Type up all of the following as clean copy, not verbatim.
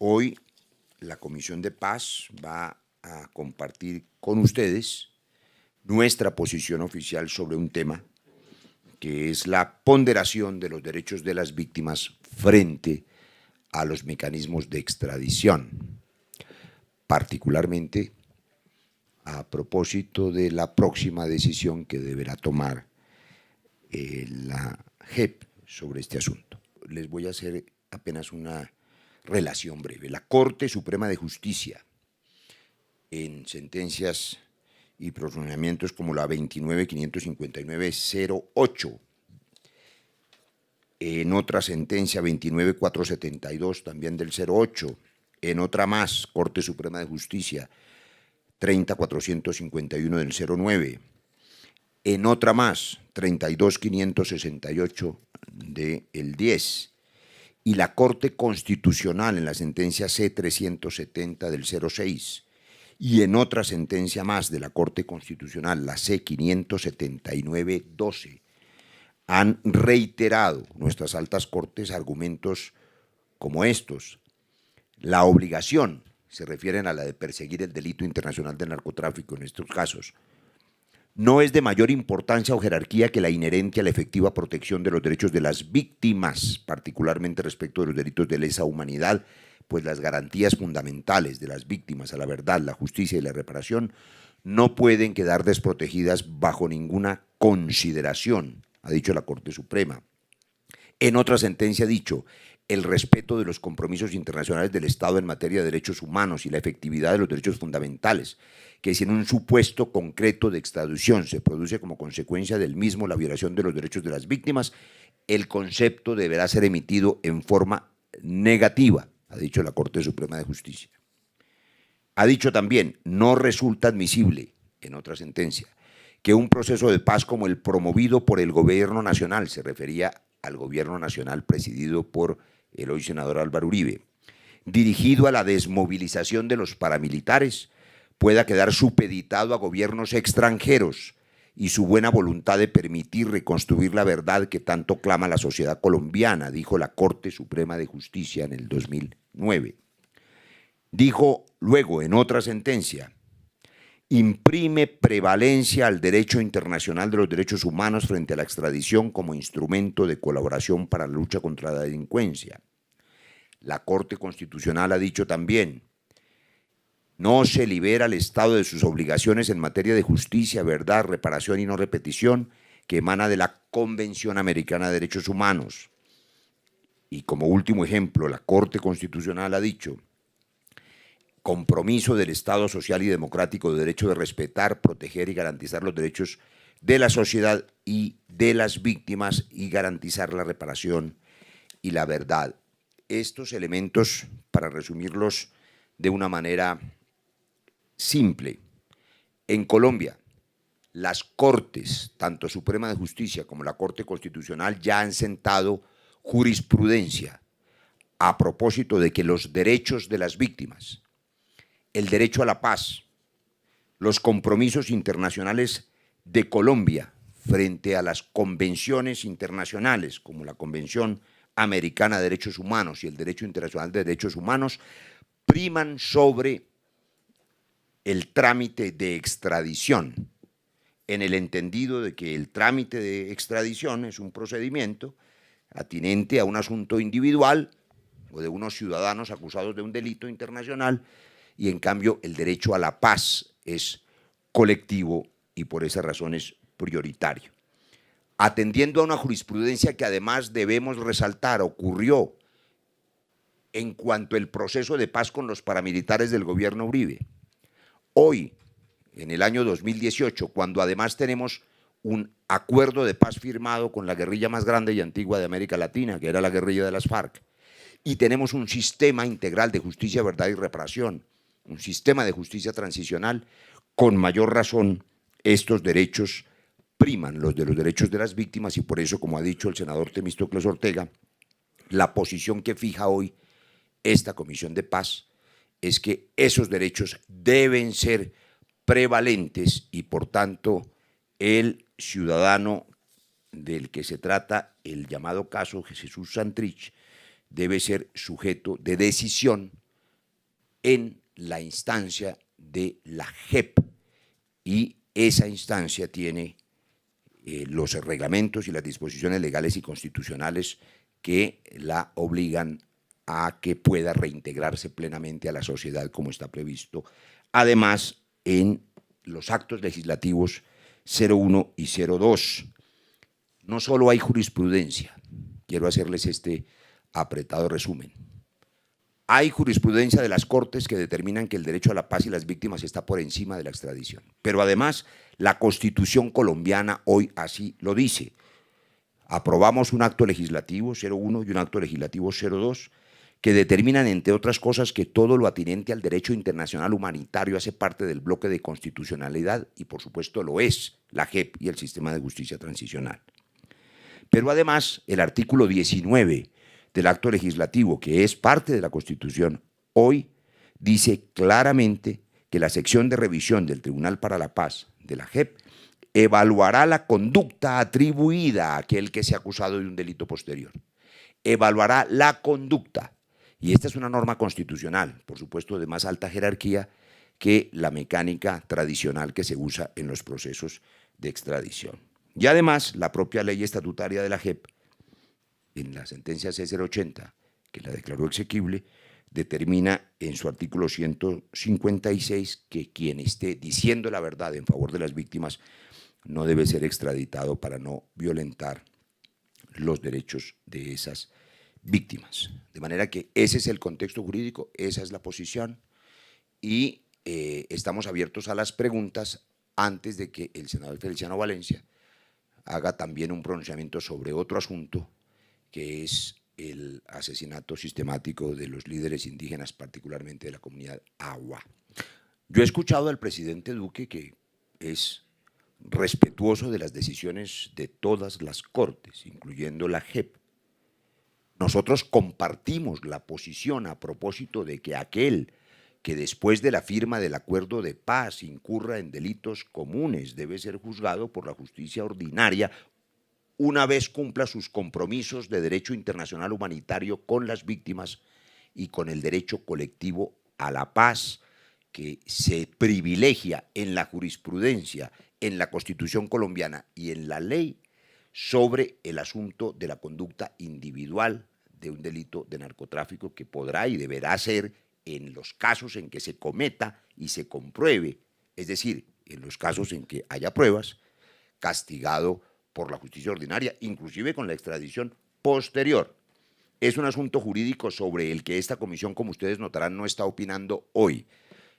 Hoy la Comisión de Paz va a compartir con ustedes nuestra posición oficial sobre un tema que es la ponderación de los derechos de las víctimas frente a los mecanismos de extradición, particularmente a propósito de la próxima decisión que deberá tomar la JEP sobre este asunto. Les voy a hacer apenas una relación breve. La Corte Suprema de Justicia, en sentencias y pronunciamientos como la 29.559.08, en otra sentencia 29.472 también del 08, en otra más, Corte Suprema de Justicia 30.451 del 09, en otra más 32.568 del 10, y la Corte Constitucional en la sentencia C-370 del 06, y en otra sentencia más de la Corte Constitucional, la C-579-12, han reiterado nuestras altas cortes argumentos como estos. La obligación, se refieren a la de perseguir el delito internacional del narcotráfico en estos casos, no es de mayor importancia o jerarquía que la inherente a la efectiva protección de los derechos de las víctimas, particularmente respecto de los delitos de lesa humanidad, pues las garantías fundamentales de las víctimas a la verdad, la justicia y la reparación no pueden quedar desprotegidas bajo ninguna consideración, ha dicho la Corte Suprema. En otra sentencia ha dicho: el respeto de los compromisos internacionales del Estado en materia de derechos humanos y la efectividad de los derechos fundamentales, que si en un supuesto concreto de extradición se produce como consecuencia del mismo la violación de los derechos de las víctimas, el concepto deberá ser emitido en forma negativa, ha dicho la Corte Suprema de Justicia. Ha dicho también: no resulta admisible, en otra sentencia, que un proceso de paz como el promovido por el Gobierno Nacional, se refería al Gobierno Nacional presidido por el hoy senador Álvaro Uribe, dirigido a la desmovilización de los paramilitares, pueda quedar supeditado a gobiernos extranjeros y su buena voluntad de permitir reconstruir la verdad que tanto clama la sociedad colombiana, dijo la Corte Suprema de Justicia en el 2009. Dijo luego en otra sentencia: imprime prevalencia al derecho internacional de los derechos humanos frente a la extradición como instrumento de colaboración para la lucha contra la delincuencia. La Corte Constitucional ha dicho también: no se libera al Estado de sus obligaciones en materia de justicia, verdad, reparación y no repetición que emana de la Convención Americana de Derechos Humanos. Y como último ejemplo, la Corte Constitucional ha dicho: compromiso del Estado social y democrático de derecho de respetar, proteger y garantizar los derechos de la sociedad y de las víctimas y garantizar la reparación y la verdad. Estos elementos, para resumirlos de una manera simple, en Colombia las Cortes, tanto Suprema de Justicia como la Corte Constitucional, ya han sentado jurisprudencia a propósito de que los derechos de las víctimas, el derecho a la paz, los compromisos internacionales de Colombia frente a las convenciones internacionales, como la Convención Americana de Derechos Humanos y el Derecho Internacional de Derechos Humanos, priman sobre el trámite de extradición, en el entendido de que el trámite de extradición es un procedimiento atinente a un asunto individual o de unos ciudadanos acusados de un delito internacional, y en cambio el derecho a la paz es colectivo y por esa razón es prioritario. Atendiendo a una jurisprudencia que además debemos resaltar ocurrió en cuanto al proceso de paz con los paramilitares del gobierno Uribe. Hoy, en el año 2018, cuando además tenemos un acuerdo de paz firmado con la guerrilla más grande y antigua de América Latina, que era la guerrilla de las FARC, y tenemos un sistema integral de justicia, verdad y reparación, un sistema de justicia transicional, con mayor razón estos derechos priman los de los derechos de las víctimas, y por eso, como ha dicho el senador Temístocles Ortega, la posición que fija hoy esta Comisión de Paz es que esos derechos deben ser prevalentes y, por tanto, el ciudadano del que se trata el llamado caso Jesús Santrich debe ser sujeto de decisión en la instancia de la JEP, y esa instancia tiene los reglamentos y las disposiciones legales y constitucionales que la obligan a que pueda reintegrarse plenamente a la sociedad como está previsto. Además, en los actos legislativos 01 y 02, no solo hay jurisprudencia, quiero hacerles este apretado resumen. Hay jurisprudencia de las Cortes que determinan que el derecho a la paz y las víctimas está por encima de la extradición. Pero además, la Constitución colombiana hoy así lo dice. Aprobamos un acto legislativo 01 y un acto legislativo 02 que determinan, entre otras cosas, que todo lo atinente al derecho internacional humanitario hace parte del bloque de constitucionalidad y, por supuesto, lo es la JEP y el sistema de justicia transicional. Pero además, el artículo 19 del acto legislativo, que es parte de la Constitución, hoy dice claramente que la sección de revisión del Tribunal para la Paz de la JEP evaluará la conducta atribuida a aquel que sea acusado de un delito posterior. Evaluará la conducta. Y esta es una norma constitucional, por supuesto, de más alta jerarquía que la mecánica tradicional que se usa en los procesos de extradición. Y además, la propia ley estatutaria de la JEP, en la sentencia C080, que la declaró exequible, determina en su artículo 156 que quien esté diciendo la verdad en favor de las víctimas no debe ser extraditado para no violentar los derechos de esas víctimas. De manera que ese es el contexto jurídico, esa es la posición, y estamos abiertos a las preguntas antes de que el senador Feliciano Valencia haga también un pronunciamiento sobre otro asunto, que es el asesinato sistemático de los líderes indígenas, particularmente de la comunidad Agua. Yo he escuchado al presidente Duque, que es respetuoso de las decisiones de todas las cortes, incluyendo la JEP. Nosotros compartimos la posición a propósito de que aquel que después de la firma del acuerdo de paz incurra en delitos comunes debe ser juzgado por la justicia ordinaria una vez cumpla sus compromisos de derecho internacional humanitario con las víctimas y con el derecho colectivo a la paz, que se privilegia en la jurisprudencia, en la Constitución colombiana y en la ley sobre el asunto de la conducta individual de un delito de narcotráfico, que podrá y deberá ser en los casos en que se cometa y se compruebe, es decir, en los casos en que haya pruebas, castigado por la justicia ordinaria, inclusive con la extradición posterior. Es un asunto jurídico sobre el que esta comisión, como ustedes notarán, no está opinando hoy.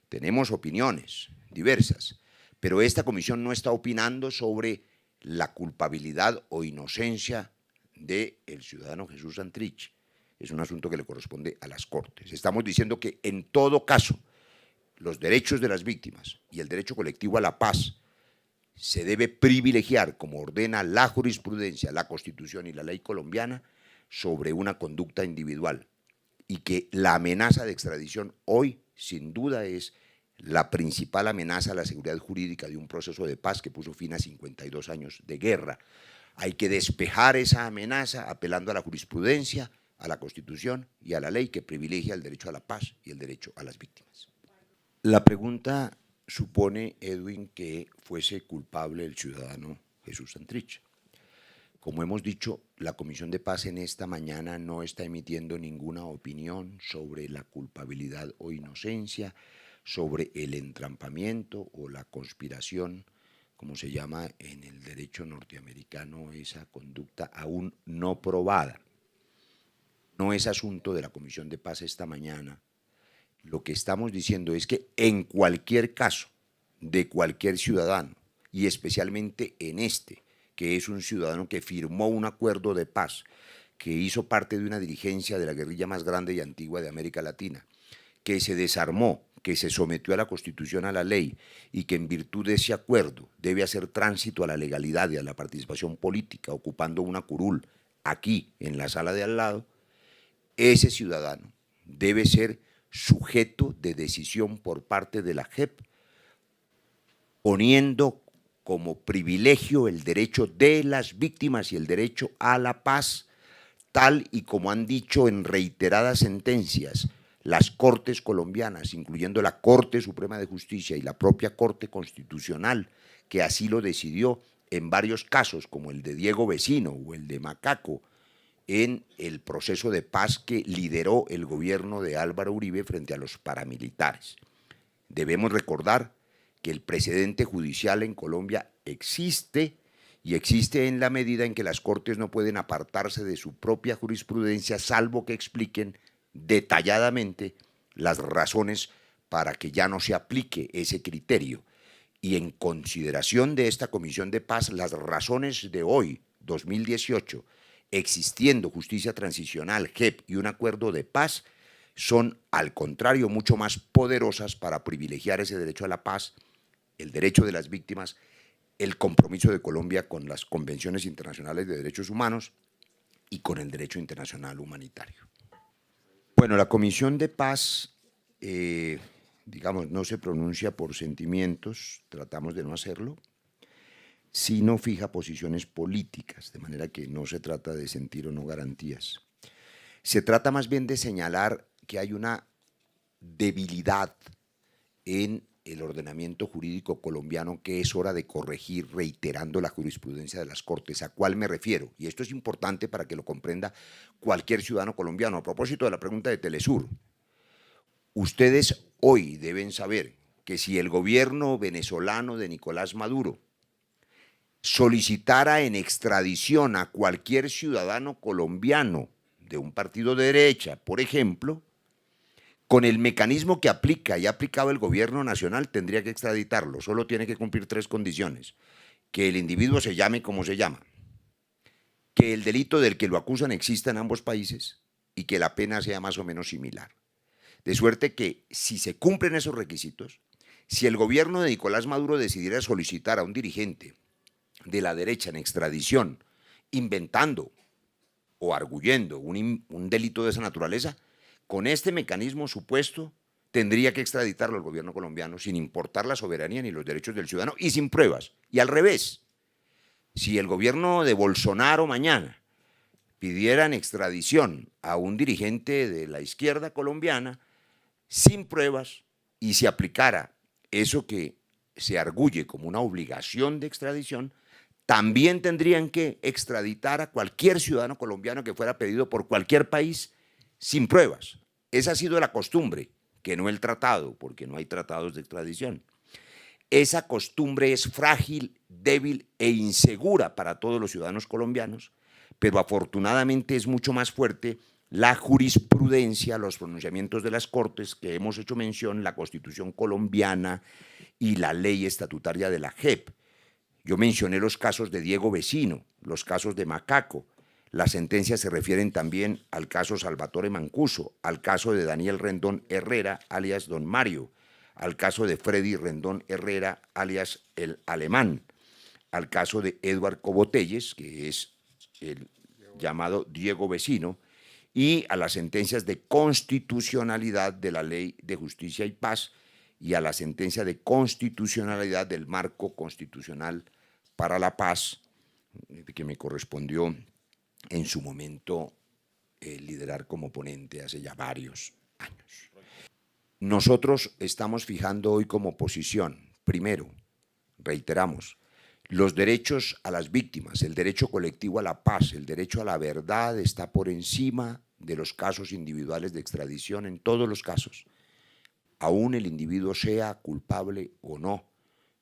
Tenemos opiniones diversas, pero esta comisión no está opinando sobre la culpabilidad o inocencia del ciudadano Jesús Santrich. Es un asunto que le corresponde a las Cortes. Estamos diciendo que en todo caso los derechos de las víctimas y el derecho colectivo a la paz se debe privilegiar, como ordena la jurisprudencia, la Constitución y la ley colombiana, sobre una conducta individual, y que la amenaza de extradición hoy, sin duda, es la principal amenaza a la seguridad jurídica de un proceso de paz que puso fin a 52 años de guerra. Hay que despejar esa amenaza apelando a la jurisprudencia, a la Constitución y a la ley que privilegia el derecho a la paz y el derecho a las víctimas. La pregunta supone, Edwin, que fuese culpable el ciudadano Jesús Santrich. Como hemos dicho, la Comisión de Paz en esta mañana no está emitiendo ninguna opinión sobre la culpabilidad o inocencia, sobre el entrampamiento o la conspiración, como se llama en el derecho norteamericano, esa conducta aún no probada. No es asunto de la Comisión de Paz esta mañana. Lo que estamos diciendo es que en cualquier caso de cualquier ciudadano, y especialmente en este, que es un ciudadano que firmó un acuerdo de paz, que hizo parte de una dirigencia de la guerrilla más grande y antigua de América Latina, que se desarmó, que se sometió a la Constitución, a la ley, y que en virtud de ese acuerdo debe hacer tránsito a la legalidad y a la participación política, ocupando una curul aquí en la sala de al lado, ese ciudadano debe ser sujeto de decisión por parte de la JEP, poniendo como privilegio el derecho de las víctimas y el derecho a la paz, tal y como han dicho en reiteradas sentencias las Cortes colombianas, incluyendo la Corte Suprema de Justicia y la propia Corte Constitucional, que así lo decidió en varios casos, como el de Diego Vecino o el de Macaco, en el proceso de paz que lideró el gobierno de Álvaro Uribe frente a los paramilitares. Debemos recordar que el precedente judicial en Colombia existe, y existe en la medida en que las Cortes no pueden apartarse de su propia jurisprudencia, salvo que expliquen detalladamente las razones para que ya no se aplique ese criterio. Y en consideración de esta Comisión de Paz, las razones de hoy, 2018, existiendo justicia transicional, JEP y un acuerdo de paz, son, al contrario, mucho más poderosas para privilegiar ese derecho a la paz, el derecho de las víctimas, el compromiso de Colombia con las convenciones internacionales de derechos humanos y con el derecho internacional humanitario. Bueno, la Comisión de Paz, digamos, no se pronuncia por sentimientos, tratamos de no hacerlo, sino fija posiciones políticas, de manera que no se trata de sentir o no garantías. Se trata más bien de señalar que hay una debilidad en el ordenamiento jurídico colombiano que es hora de corregir, reiterando la jurisprudencia de las Cortes. ¿A cuál me refiero? Y esto es importante para que lo comprenda cualquier ciudadano colombiano. A propósito de la pregunta de Telesur, ustedes hoy deben saber que si el gobierno venezolano de Nicolás Maduro solicitara en extradición a cualquier ciudadano colombiano de un partido de derecha, por ejemplo, con el mecanismo que aplica y ha aplicado el gobierno nacional, tendría que extraditarlo. Solo tiene que cumplir 3 condiciones: que el individuo se llame como se llama, que el delito del que lo acusan exista en ambos países y que la pena sea más o menos similar. De suerte que, si se cumplen esos requisitos, si el gobierno de Nicolás Maduro decidiera solicitar a un dirigente de la derecha en extradición, inventando o arguyendo un delito de esa naturaleza, con este mecanismo supuesto tendría que extraditarlo al gobierno colombiano sin importar la soberanía ni los derechos del ciudadano y sin pruebas. Y al revés, si el gobierno de Bolsonaro mañana pidiera en extradición a un dirigente de la izquierda colombiana sin pruebas y se aplicara eso que se arguye como una obligación de extradición, también tendrían que extraditar a cualquier ciudadano colombiano que fuera pedido por cualquier país sin pruebas. Esa ha sido la costumbre, que no el tratado, porque no hay tratados de extradición. Esa costumbre es frágil, débil e insegura para todos los ciudadanos colombianos, pero afortunadamente es mucho más fuerte la jurisprudencia, los pronunciamientos de las Cortes que hemos hecho mención, la Constitución colombiana y la ley estatutaria de la JEP. Yo mencioné los casos de Diego Vecino, los casos de Macaco. Las sentencias se refieren también al caso Salvatore Mancuso, al caso de Daniel Rendón Herrera, alias Don Mario, al caso de Freddy Rendón Herrera, alias El Alemán, al caso de Edward Cobotelles, que es el llamado Diego Vecino, y a las sentencias de constitucionalidad de la Ley de Justicia y Paz y a la sentencia de constitucionalidad del Marco Constitucional para la Paz, que me correspondió en su momento liderar como ponente hace ya varios años. Nosotros estamos fijando hoy como posición, primero, reiteramos, los derechos a las víctimas, el derecho colectivo a la paz, el derecho a la verdad está por encima de los casos individuales de extradición en todos los casos, aún el individuo sea culpable o no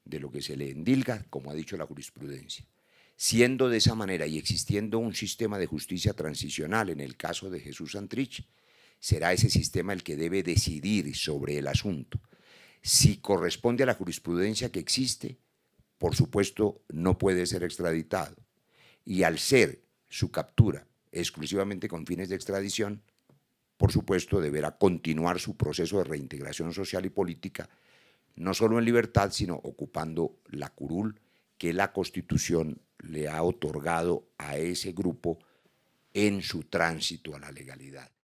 de lo que se le endilga, como ha dicho la jurisprudencia. Siendo de esa manera y existiendo un sistema de justicia transicional en el caso de Jesús Santrich, será ese sistema el que debe decidir sobre el asunto. Si corresponde a la jurisprudencia que existe, por supuesto no puede ser extraditado. Y al ser su captura exclusivamente con fines de extradición, por supuesto deberá continuar su proceso de reintegración social y política, no solo en libertad, sino ocupando la curul que la Constitución le ha otorgado a ese grupo en su tránsito a la legalidad.